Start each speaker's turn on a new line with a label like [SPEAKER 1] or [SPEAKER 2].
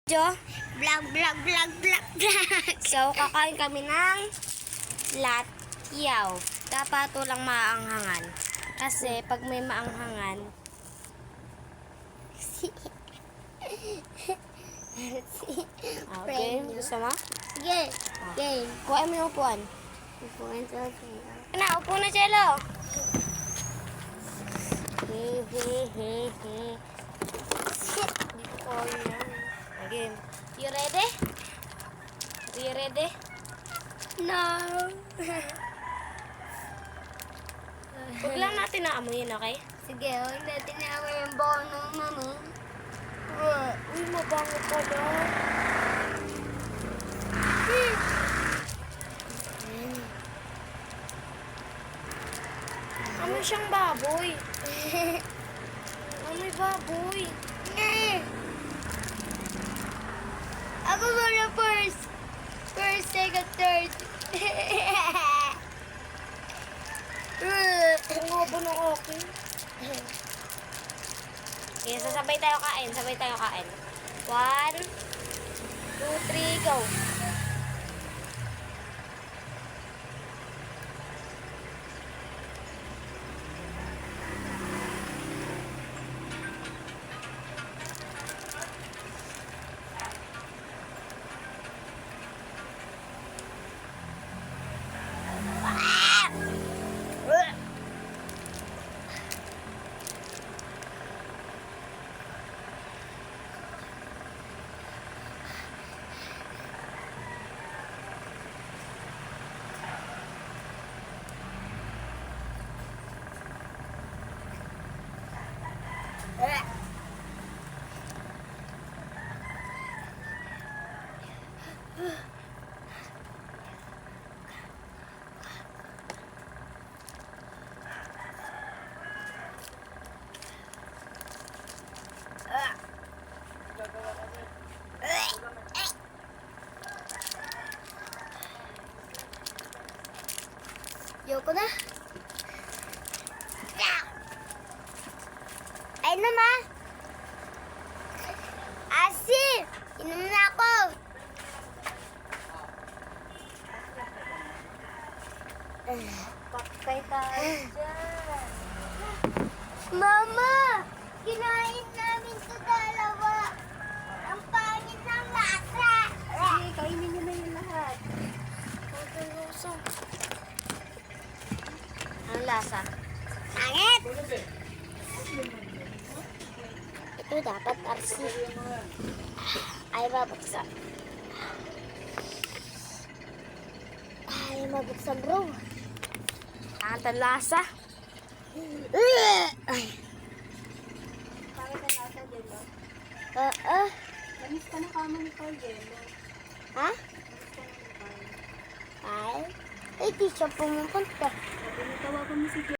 [SPEAKER 1] Jo?
[SPEAKER 2] Vlog.
[SPEAKER 1] So, kakain kami ng latyaw. Dapat walang maanghangan. Kasi, pag may maanghangan, okay, gusto mo?
[SPEAKER 2] Sige. Game.
[SPEAKER 1] Kuha mo yung upuan.
[SPEAKER 2] Upuan sa sa'yo.
[SPEAKER 1] Upo na, Jello. Hindi ko yan. Again. You ready? Are you ready?
[SPEAKER 2] No.
[SPEAKER 1] Huwag lang natin naamuyin, okay?
[SPEAKER 2] Sige, huwag natin naman yung baon ng mama.
[SPEAKER 1] Uy, mabango pala. Ano siyang baboy? Ano baboy?
[SPEAKER 2] Ako muna first. First, second, third.
[SPEAKER 1] Ang haba ng akin. Okay, so sabay tayo kain. 1, 2, 3, go.
[SPEAKER 2] Yoko na. Ay na, ma. Asi, inom na ako.
[SPEAKER 1] Pakay tayo dyan.
[SPEAKER 2] Mama, kinain namin sa dalawa. Ang pangit ng lasa.
[SPEAKER 1] Sige, kainin nyo na yung lahat. Anong lasa?
[SPEAKER 2] Pangit. Ito dapat RC. Ay, mabuksan. Ay, mabuksan, bro.
[SPEAKER 1] Ang lasa.
[SPEAKER 2] Ay.
[SPEAKER 1] Pangit ang lasa, Jello.
[SPEAKER 2] Namis ka na kama ni Paul, Jello. Ha? Ay, di siya pumupunta.
[SPEAKER 1] Tawagan mo si